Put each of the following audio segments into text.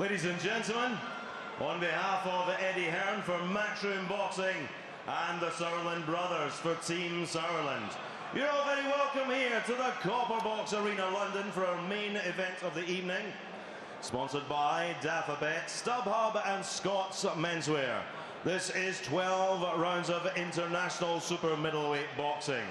Ladies and gentlemen, on behalf of Eddie Hearn for Matchroom Boxing and the Sauerland Brothers for Team Sauerland, you're all very welcome here to the Copper Box Arena, London, for our main event of the evening. Sponsored by Dafabet, StubHub and Scott's Menswear. This is 12 rounds of international super middleweight boxing.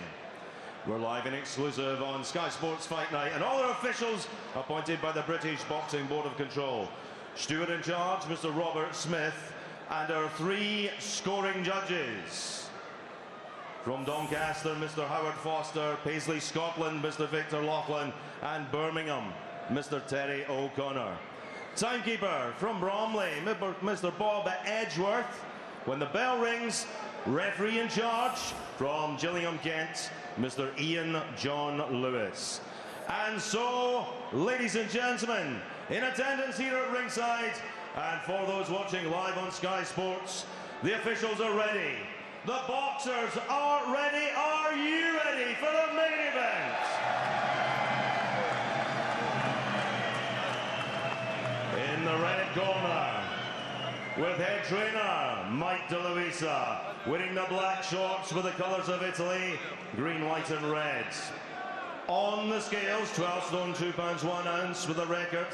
We're live and exclusive on Sky Sports Fight Night, and all our officials appointed by the British Boxing Board of Control. Steward in charge, Mr. Robert Smith, and our 3 scoring judges. From Doncaster, Mr. Howard Foster; Paisley, Scotland, Mr. Victor Laughlin; and Birmingham, Mr. Terry O'Connor. Timekeeper from Bromley, Mr. Bob Edgeworth. When the bell rings, referee in charge from Gillingham, Kent, Mr. Ian John Lewis. And so, ladies and gentlemen, in attendance here at ringside, and for those watching live on Sky Sports, the officials are ready. The boxers are ready. Are you ready for the main event? In the red corner, with head trainer Mike De Luisa, wearing the black shorts with the colours of Italy, green, white and red. On the scales, 12 stone 2 pounds 1 ounce with a record,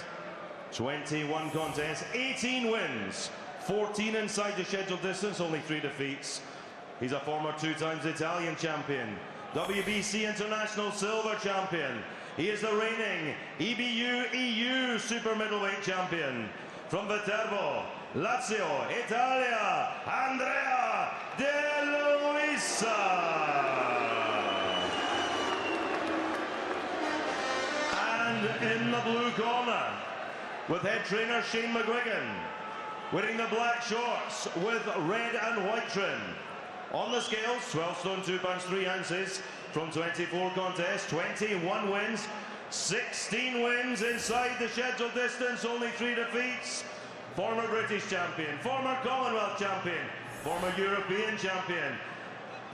21 contests, 18 wins, 14 inside the scheduled distance, only 3 defeats. He's a former 2 times Italian champion, WBC International Silver Champion. He is the reigning EBU EU Super Middleweight Champion. From Viterbo, Lazio, Italia, Andrea Di Luisa. And in the blue corner, with head trainer Shane McGuigan, wearing the black shorts with red and white trim. On the scales, 12 stone 2 pounds 3 ounces, from 24 contests, 21 wins, 16 wins inside the scheduled distance, only 3 defeats. Former British champion, former Commonwealth champion, former European champion,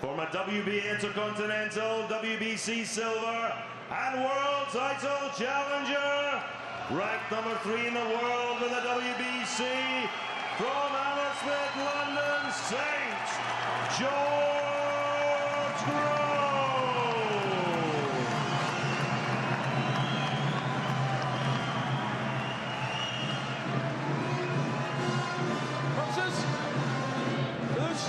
former WBA Intercontinental, WBC Silver, and World Title Challenger. Ranked number 3 in the world with the WBC, from Hammersmith, London, St. George Grove. Boxers, loose.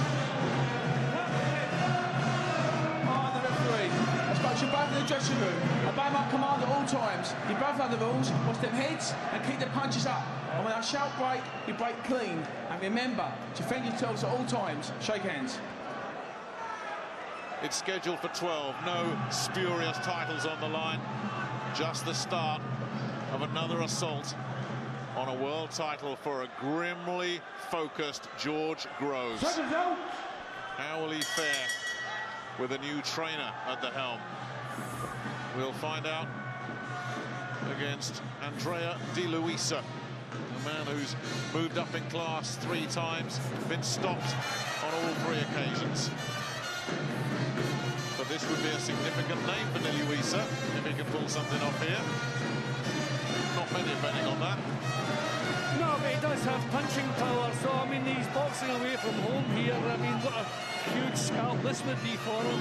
The referee. I spoke to you both in the dressing room. Obey my command at all times. You both know the rules. Watch them heads and keep the punches up. And when I shout break, you break clean. And remember, to defend yourselves at all times. Shake hands. It's scheduled for 12. No spurious titles on the line. Just the start of another assault on a world title for a grimly focused George Groves. How will he fare with a new trainer at the helm? We'll find out against Andrea Di Luisa, a man who's moved up in class 3 times, been stopped on all 3 occasions. But this would be a significant name for Di Luisa if he can pull something off here. Not many are betting on that. No, but he does have punching power, so I mean he's boxing away from home here. I mean, what a huge scalp this would be for him.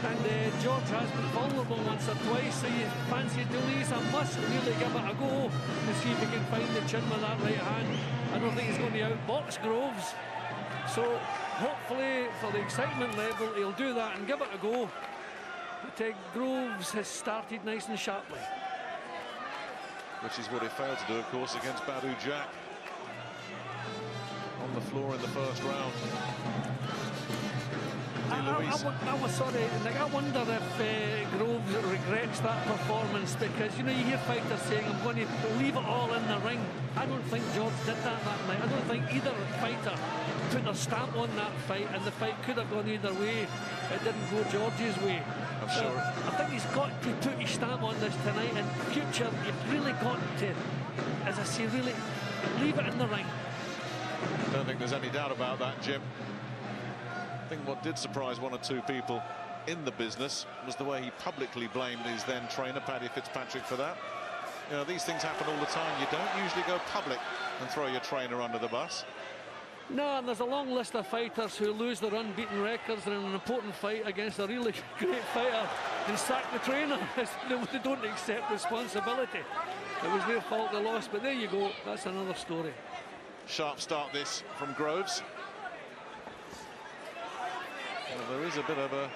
And George has been vulnerable once or twice, so you fancy Di Luisa must really give it a go to see if he can find the chin with that right hand. I don't think he's going to outbox Groves, so hopefully for the excitement level he'll do that and give it a go. But Groves has started nice and sharply. Which is what he failed to do, of course, against Badu Jack. On the floor in the first round. I was sorry, like, I wonder if Groves regrets that performance, because, you know, you hear fighters saying, I'm going to leave it all in the ring. I don't think George did that night. I don't think either fighter put their stamp on that fight, and the fight could have gone either way. It didn't go George's way. I'm sure. I think he's got to put his stamp on this tonight. In future, you've really got to, as I say, really leave it in the ring. I don't think there's any doubt about that, Jim. I think what did surprise 1 or 2 people in the business was the way he publicly blamed his then trainer, Paddy Fitzpatrick, for that. You know, these things happen all the time. You don't usually go public and throw your trainer under the bus. No, and there's a long list of fighters who lose their unbeaten records in an important fight against a really great fighter and sack the trainer. They don't accept responsibility. It was their fault they lost, but there you go. That's another story. Sharp start this from Groves. Well, there is a bit of a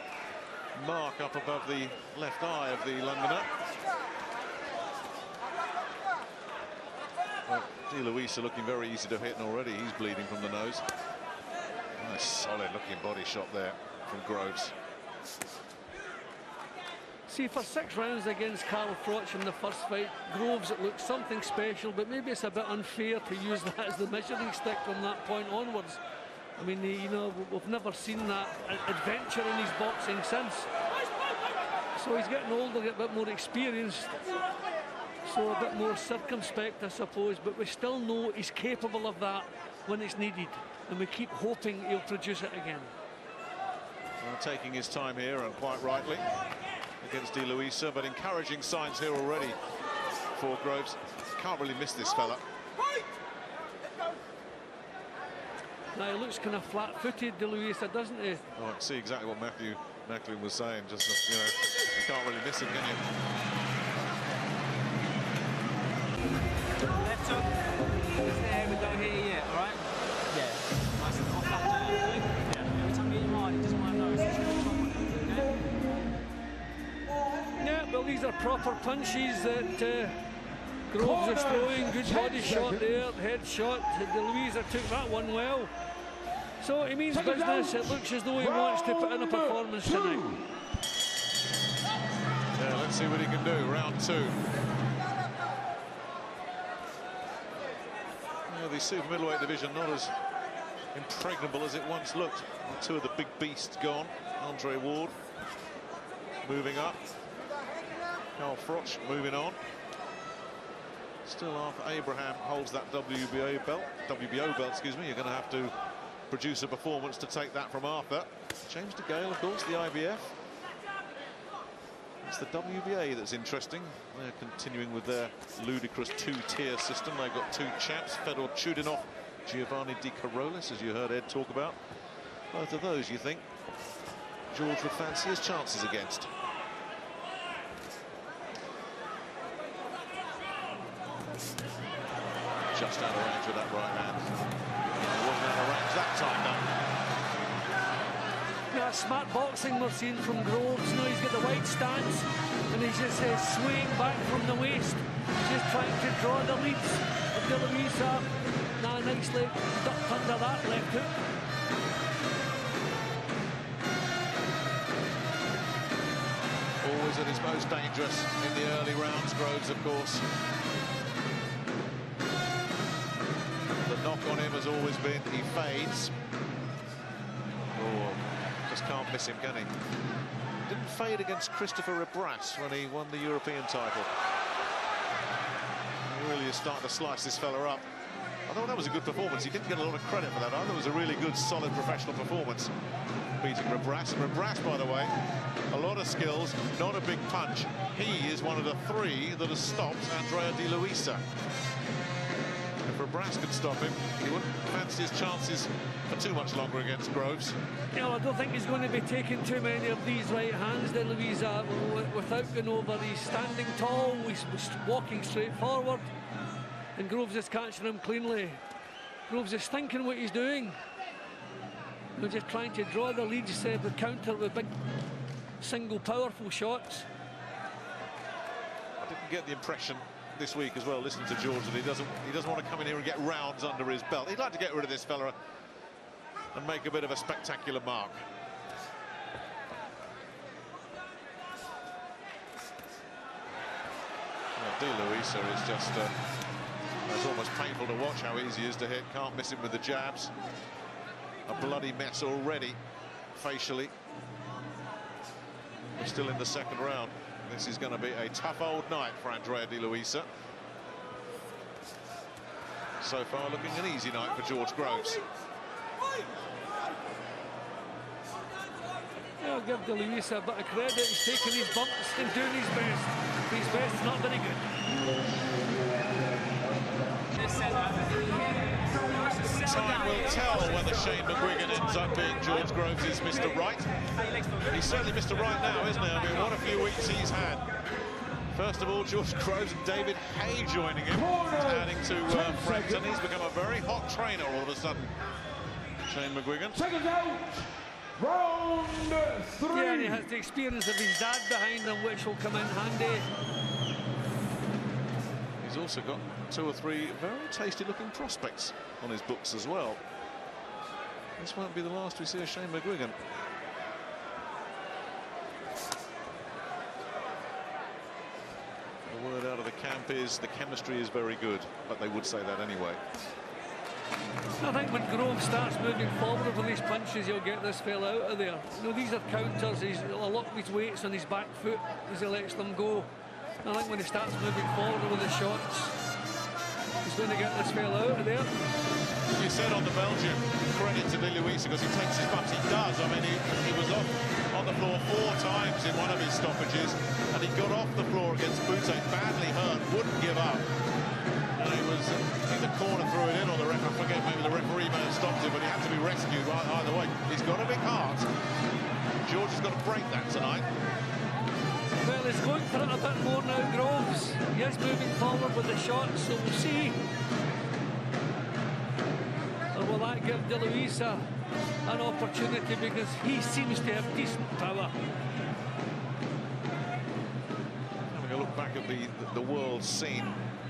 mark up above the left eye of the Londoner. Well, Di Luisa looking very easy to hit, and already he's bleeding from the nose. Nice solid looking body shot there from Groves. See, for 6 rounds against Carl Froch in the first fight, Groves, it looked something special, but maybe it's a bit unfair to use that as the measuring stick from that point onwards. I mean, you know, we've never seen that adventure in his boxing since. So he's getting older, a bit more experienced, so a bit more circumspect, I suppose, but we still know he's capable of that when it's needed, and we keep hoping he'll produce it again. Well, taking his time here, and quite rightly, against Di Luisa, but encouraging signs here already for Groves. Can't really miss this fella. Now he looks kind of flat-footed, Di Luisa, doesn't he? Oh, I can see exactly what Matthew Macklin was saying. Just, you know, you can't really miss him, can you? Left hook. It's there, we don't hit it yet, alright? Yeah. Nice and off that turn, okay? Yeah. Every time you hit him hard, he doesn't want to know. So just on with it, okay? Yeah, well, these are proper punches that Groves is throwing. Good body shot there, head shot. Di Luisa took that one well. So he means business. It looks as though he wants to put in a performance tonight. Yeah, let's see what he can do. Round 2. You know, the super middleweight division not as impregnable as it once looked. 2 of the big beasts gone. Andre Ward moving up. Carl Froch moving on. Still, Arthur Abraham holds that WBO belt, excuse me. You're going to have to produce a performance to take that from Arthur. James DeGale, of course, the IBF. It's the WBA that's interesting. They're continuing with their ludicrous 2-tier system. They've got 2 champs, Fedor Chudinov, Giovanni Di Carolis, as you heard Ed talk about. Both of those, you think, George would fancy his chances against. Just out of range with that right hand. It wasn't out of range that time, though. Yeah, smart boxing we're seeing from Groves. Now he's got the wide stance and he's just swaying back from the waist, just trying to draw the leads of Di Luisa. Now nicely ducked under that left hook. Always at his most dangerous in the early rounds, Groves, of course. The knock on him has always been he fades. Oh, just can't miss him, can he? Didn't fade against Christopher Rebras when he won the European title. He really is starting to slice this fella up. I thought that was a good performance. He didn't get a lot of credit for that. I thought it was a really good, solid professional performance, beating Rebras. And Rebras, by the way, a lot of skills, not a big punch. He is one of the 3 that has stopped Andrea Di Luisa. If Rebras could stop him, he wouldn't fancy his chances for too much longer against Groves. You know, I don't think he's going to be taking too many of these right hands, Di Luisa, without going over. He's standing tall, he's walking straight forward, and Groves is catching him cleanly. Groves is thinking what he's doing. They're just trying to draw the leads, with counter with big, single, powerful shots. I didn't get the impression this week as well, listening to George, that he doesn't want to come in here and get rounds under his belt. He'd like to get rid of this fella and make a bit of a spectacular mark. Well, Di Luisa is just it's almost painful to watch how easy he is to hit. Can't miss him with the jabs. A bloody mess already facially. We're still in the 2nd round. This is going to be a tough old night for Andrea Di Luisa. So far, looking an easy night for George Groves. I'll give Di Luisa a bit of credit. He's taking his bumps and doing his best. his best, not very good. Time will tell whether Shane McGuigan ends up being George Groves' Mr. Right. He's certainly Mr. Right now, isn't he? I mean, what a few weeks he's had. First of all, George Groves and David Hay joining him, adding to Frampton. He's become a very hot trainer all of a sudden, Shane McGuigan. Second out, round 3. Yeah, and he has the experience of his dad behind him, which will come in handy. He's also got 2 or 3 very tasty-looking prospects on his books as well. This won't be the last we see of Shane McGuigan. The word out of the camp is the chemistry is very good, but they would say that anyway. I think when Groves starts moving forward with his punches, he'll get this fella out of there. You know, these are counters. He's a lot of his weight's on his back foot as he lets them go. I think when he starts moving forward with the shots, he's going to get this fella out of there. You said on the Belgian, credit to Di Luisa because he takes his bumps. He does. I mean, he was off on the floor 4 times in one of his stoppages, and he got off the floor against Boutte, badly hurt, wouldn't give up. And he was in the corner, threw it in, or I forget, maybe the referee may have stopped it, but he had to be rescued either way. He's got a big heart. George has got to break that tonight. Well, he's going for it a bit more now, Groves. He is moving forward with the shots, so we'll see. Or will that give Di Luisa an opportunity, because he seems to have decent power. Having a look back at the world scene,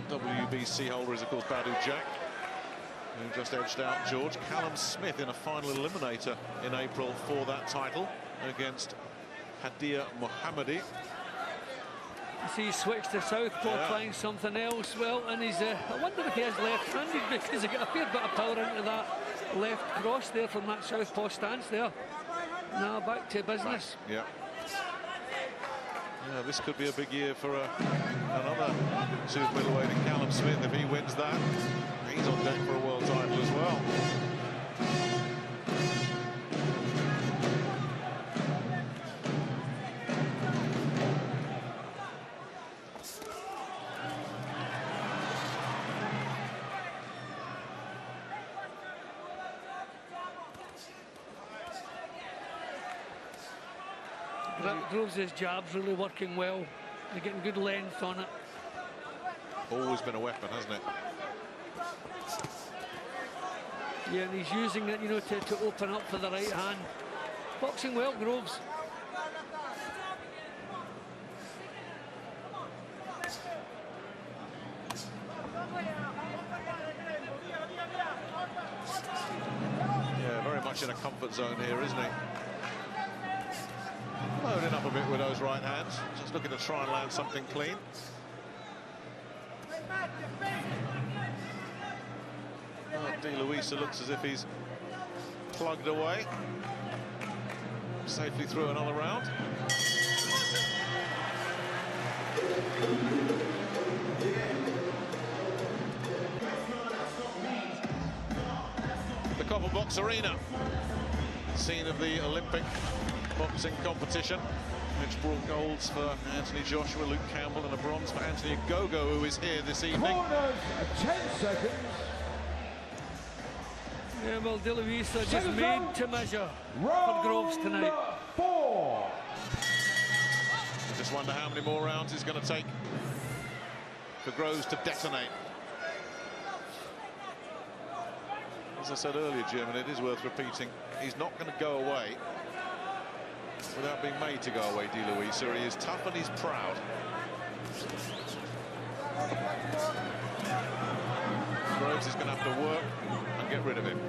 WBC holder is, of course, Badou Jack, who just edged out George. Callum Smith in a final eliminator in April for that title against Hadia Mohammadi. See, he's switched to southpaw, trying something else. Well, and he's, I wonder if he is left-handed, because he got a fair bit of power into that left cross there from that southpaw stance there. Now back to business. Back, yeah. Yeah, this could be a big year for another super middleweight in Callum Smith. If he wins that, he's on deck for a world title as well. Groves' jab's really working well. They're getting good length on it. Always been a weapon, hasn't it? Yeah, and he's using it, you know, to open up for the right hand. Boxing well, Groves. Yeah, very much in a comfort zone here, isn't he? Loading up a bit with those right hands, just looking to try and land something clean. Di Luisa looks as if he's plugged away. Safely through another round. The Copper Box Arena, scene of the Olympic boxing competition, which brought golds for Anthony Joshua, Luke Campbell, and a bronze for Anthony Ogogo, who is here this evening. Corners, 10 seconds. Yeah, well, Di Luisa just made to measure for Groves tonight. 4. I just wonder how many more rounds it's going to take for Groves to detonate. As I said earlier, Jim, and it is worth repeating, he's not going to go away without being made to go away, Di Luisa. He is tough and he's proud. Groves is going to have to work and get rid of him.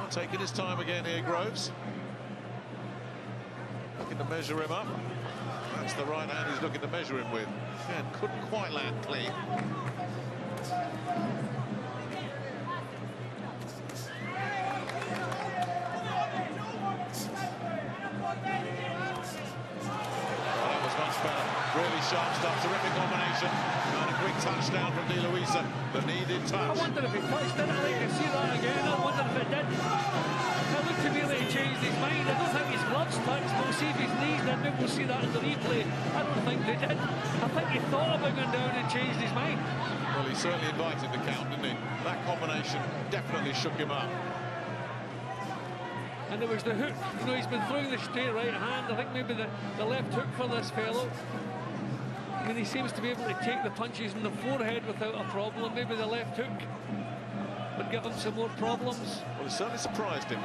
Taking his time again here, Groves. Looking to measure him up. That's the right hand he's looking to measure him with. Again, couldn't quite land clean. this fella. Really sharp stuff, terrific combination, and a quick touchdown from Di Luisa. The needed touch. I wonder if he touched it. I'd like to see that again. I wonder if it did. It looked to me like he changed his mind. I don't think his gloves touched. We'll see if his knees did. Maybe we'll see that in the replay. I don't think they did. I think he thought about going down and changed his mind. Well, he certainly invited the count, didn't he? That combination definitely shook him up. And it was the hook. You know, he's been throwing the straight right hand. I think maybe the left hook for this fellow. I mean, he seems to be able to take the punches in the forehead without a problem. Maybe the left hook would give him some more problems. Well, it certainly surprised him.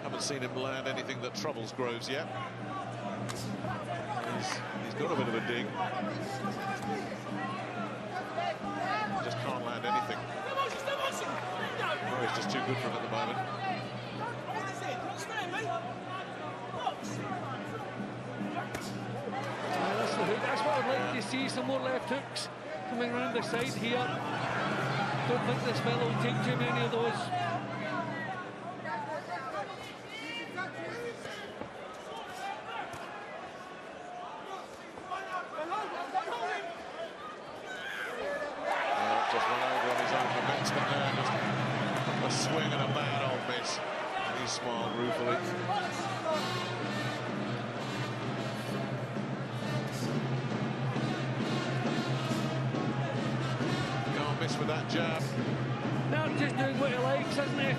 Haven't seen him land anything that troubles Groves yet. He's got a bit of a dig. Just can't land anything. Oh, he's just too good for him at the moment. That's the hook. That's what I'd like to see, some more left hooks coming around the side here. Don't think this fellow will take too many of those. Just went over on his own commencement there. Just a swing and a bad old miss. And he smiled ruefully. Can't miss with that jab. Now just doing what he likes, isn't he?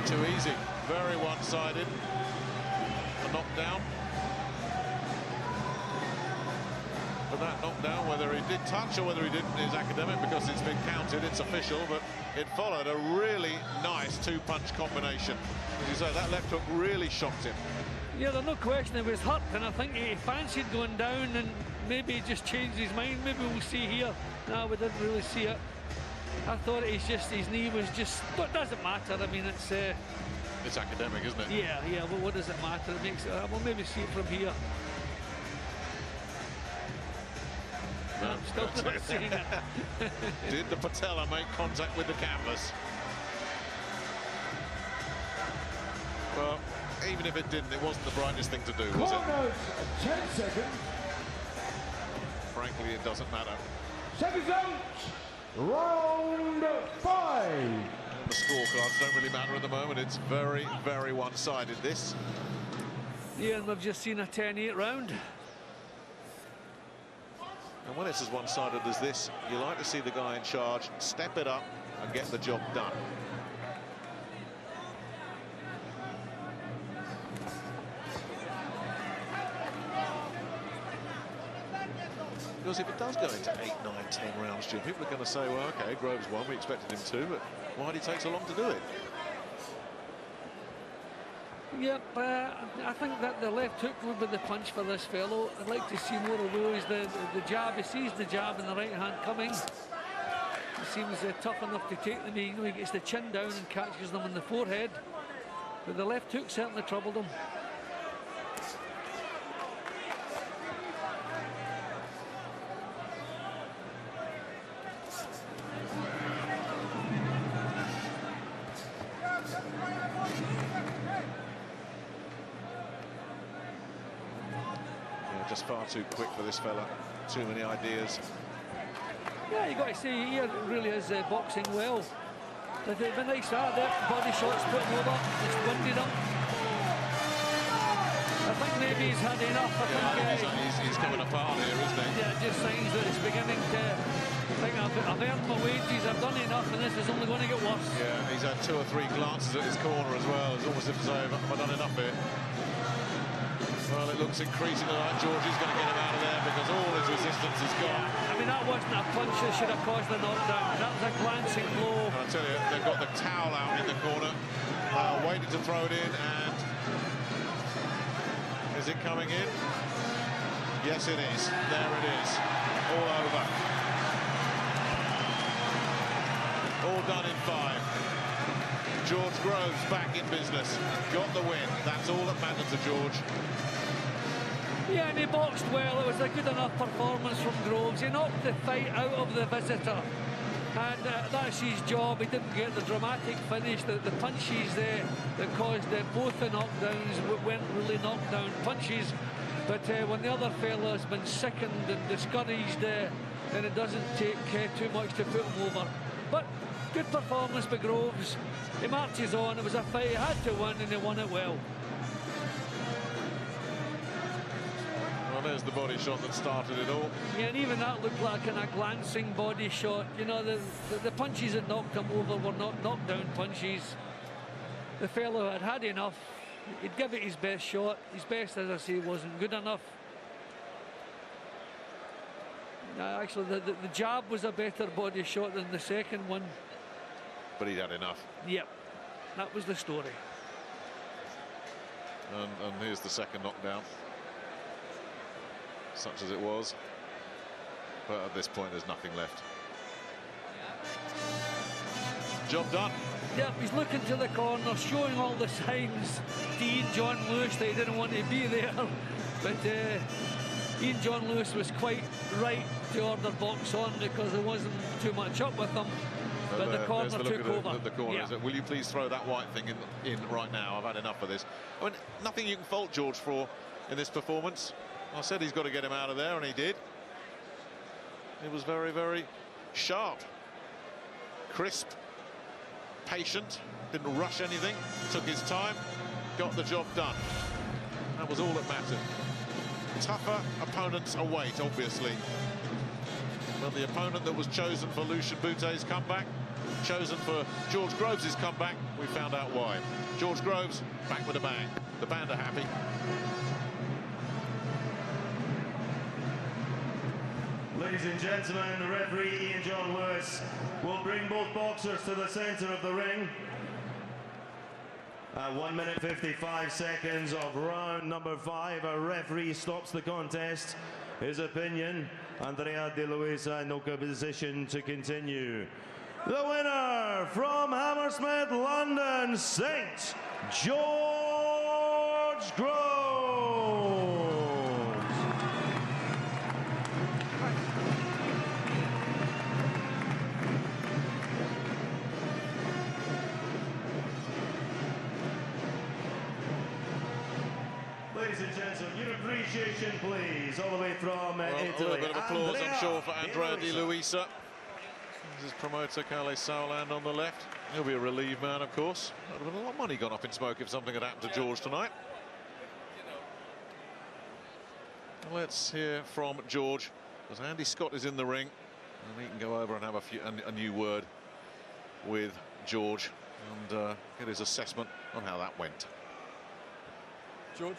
Too easy. Very one-sided. A knockdown. But that knockdown, whether he did touch or whether he didn't, is academic because it's been counted, it's official, but it followed a really nice two-punch combination. As you say, that left hook really shocked him. Yeah, there's no question it was hurt, and I think he fancied going down and maybe he just changed his mind. Maybe we'll see here. No, we didn't really see it. I thought his knee was just, it doesn't matter. I mean, It's academic, isn't it? Yeah, well, what does it matter? It makes it, we'll maybe see it from here. No, I'm still not seeing it. Did the patella make contact with the canvas? Well, even if it didn't, it wasn't the brightest thing to do, was it? Corners, 10 seconds. Frankly, it doesn't matter. Seconds out. Round 5. The scorecards don't really matter at the moment. It's very, very one-sided, this. Yeah, and we've just seen a 10-8 round. And when it's as one-sided as this, you like to see the guy in charge step it up and get the job done. Because if it does go into 8, 9, 10 rounds, Jim, people are going to say, well, OK, Groves won, we expected him to, but why did he take so long to do it? Yep, I think that the left hook would be the punch for this fellow. I'd like to see more of those. The jab, he sees the jab in the right hand coming. He seems tough enough to take them. He gets the chin down and catches them in the forehead. But the left hook certainly troubled him. Just far too quick for this fella. Too many ideas. Yeah, you got to say he really is boxing well. But it's been nice that body shots put him over. It's winded him. I think maybe he's had enough. He's coming apart here, isn't he? Yeah, just signs that it's beginning to think I've earned my wages, I've done enough, and this is only going to get worse. Yeah, he's had 2 or 3 glances at his corner as well. It's almost as if to say, have I done enough here? Well, it looks increasingly like Georgie's going to get him out of there because all his resistance is gone. I mean, that wasn't a punch that should have caused the knockdown. That was a glancing blow. And I tell you, they've got the towel out in the corner, waiting to throw it in, and is it coming in? Yes, it is. There it is. All over. All done in 5. George Groves back in business. Got the win. That's all that matters to George. Yeah, and he boxed well. It was a good enough performance from Groves. He knocked the fight out of the visitor, and that's his job. He didn't get the dramatic finish. The punches there that caused both the knockdowns weren't really knockdown punches. But when the other fella's been sickened and discouraged, then it doesn't take too much to put him over. But good performance by Groves. He marches on. It was a fight he had to win, and he won it well. Well, there's the body shot that started it all. Yeah, and even that looked like a glancing body shot. You know, the punches that knocked him over were not knockdown punches. The fellow had had enough. He'd give it his best shot. His best, as I say, wasn't good enough. Actually, the jab was a better body shot than the second one. But he'd had enough. Yep, that was the story. And here's the second knockdown. Such as it was. But at this point, there's nothing left. Job done. Yep, he's looking to the corner, showing all the signs to Ian John Lewis that he didn't want to be there. But Ian John Lewis was quite right to order box on because there wasn't too much up with him. But the corner took over. The corner. Yeah. Will you please throw that white thing in right now? I've had enough of this. I mean, nothing you can fault George for in this performance. I said he's got to get him out of there, and he did. It was very, very sharp, crisp, patient, didn't rush anything, took his time, got the job done. That was all that mattered. Tougher opponents await, obviously. But the opponent that was chosen for Lucian Bute's comeback, chosen for George Groves' comeback, we found out why. George Groves back with a bang. The band are happy. Ladies and gentlemen, the referee Ian John Lewis will bring both boxers to the centre of the ring. 1 minute 55 seconds of round number 5. A referee stops the contest. His opinion, Andrea Di Luisa in no position to continue. The winner from Hammersmith, London, St. George Groves. Ladies and gentlemen, your appreciation, please, all the way from Italy. A little bit of applause, I'm sure, for Andrea Di Luisa. This is promoter Kalle Sauerland on the left. He'll be a relieved man, of course. There would have been a lot of money gone up in smoke if something had happened to George tonight. Let's hear from George, because Andy Scott is in the ring, and he can go over and have a new word with George and get his assessment on how that went. George,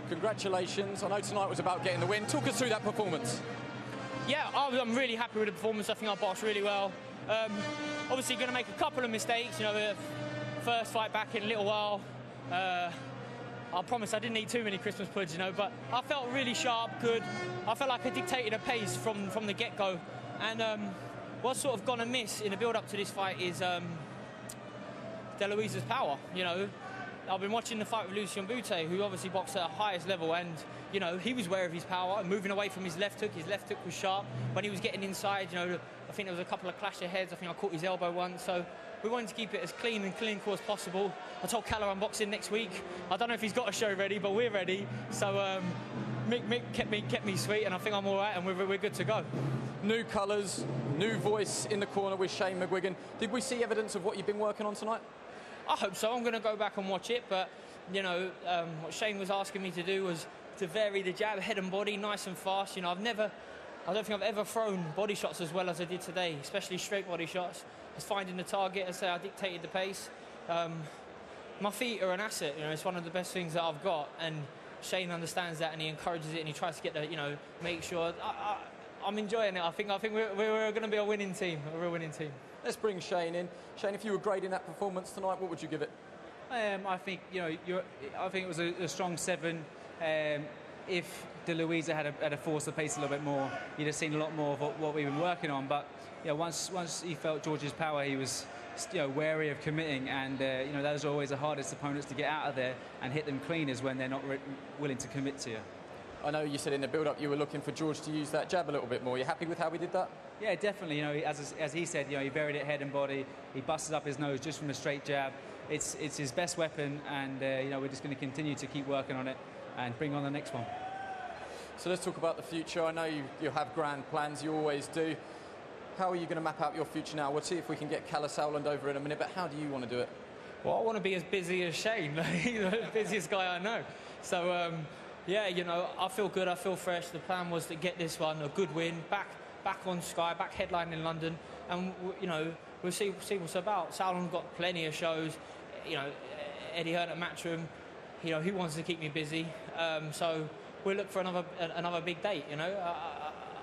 congratulations. I know tonight was about getting the win. Talk us through that performance. Yeah, I'm really happy with the performance. I think I boxed really well. Obviously going to make a couple of mistakes, you know, the first fight back in a little while. I promise I didn't eat too many Christmas puds, you know, but I felt really sharp, good. I felt like I dictated a pace from the get-go. And what's sort of gone amiss in the build-up to this fight is De Luisa's power, you know. I've been watching the fight with Lucian Bute, who obviously boxed at the highest level, and you know he was aware of his power, moving away from his left hook. His left hook was sharp. When he was getting inside, you know, I think there was a couple of clash of heads. I think I caught his elbow once. So we wanted to keep it as clean and clinical as possible. I told Kalle I'm boxing next week. I don't know if he's got a show ready, but we're ready. So Mick kept me sweet, and I think I'm all right, and we're good to go. New colours, new voice in the corner with Shane McGuigan. Did we see evidence of what you've been working on tonight? I hope so. I'm going to go back and watch it, but you know what Shane was asking me to do was to vary the jab, head and body, nice and fast. You know, I don't think I've ever thrown body shots as well as I did today, especially straight body shots. I was finding the target. I say I dictated the pace. My feet are an asset. You know, it's one of the best things that I've got, and Shane understands that, and he encourages it, and he tries to get the, you know, make sure. I'm enjoying it. I think we're going to be a winning team, a real winning team. Let's bring Shane in. Shane, if you were grading that performance tonight, what would you give it? I think I think it was a strong 7. If De Luisa had a forced the pace a little bit more, you'd have seen a lot more of what we've been working on. But you know, once he felt George's power, he was wary of committing, and those are always the hardest opponents to get out of there and hit them clean is when they're not willing to commit to you. I know you said in the build-up you were looking for George to use that jab a little bit more. You happy with how we did that? Yeah, definitely. You know, as he said, you know, he varied it head and body. He busted up his nose just from a straight jab. It's his best weapon, and you know, we're just going to continue to keep working on it and bring on the next one. So let's talk about the future. I know you have grand plans, you always do. How are you going to map out your future now? We'll see if we can get Kalle Sauerland over in a minute, but how do you want to do it? Well, I want to be as busy as Shane, he's the busiest guy I know. So, yeah, you know, I feel good, I feel fresh. The plan was to get this one, a good win, back on Sky, back headline in London, and, you know, we'll see what's about. Sauerland got plenty of shows, you know, Eddie Hearn at Matchroom, you know, he wants to keep me busy. So we'll look for another big date, you know.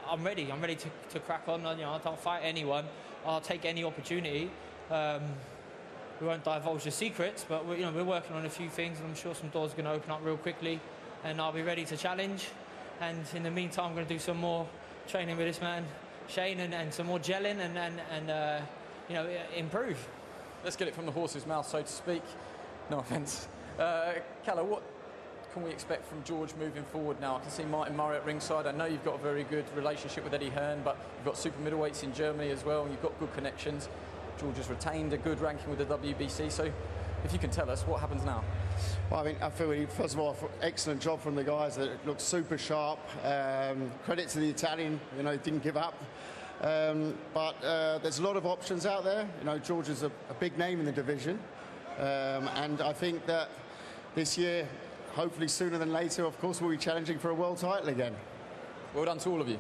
I'm ready to crack on. You know, I'll fight anyone. I'll take any opportunity. We won't divulge the secrets, but we're working on a few things, and I'm sure some doors are going to open up real quickly, and I'll be ready to challenge. And in the meantime, I'm going to do some more training with this man, Shane, and some more gelling and you know, improve. Let's get it from the horse's mouth, so to speak. No offence. Kalle, what can we expect from George moving forward now? I can see Martin Murray at ringside. I know you've got a very good relationship with Eddie Hearn, but you've got super middleweights in Germany as well, and you've got good connections. George has retained a good ranking with the WBC, so if you can tell us, what happens now? Well, I mean, I feel, first of all, excellent job from the guys. That looked super sharp. Credit to the Italian, you know, didn't give up. But there's a lot of options out there. You know, George is a big name in the division. And I think that this year, hopefully sooner than later, of course, we'll be challenging for a world title again. Well done to all of you.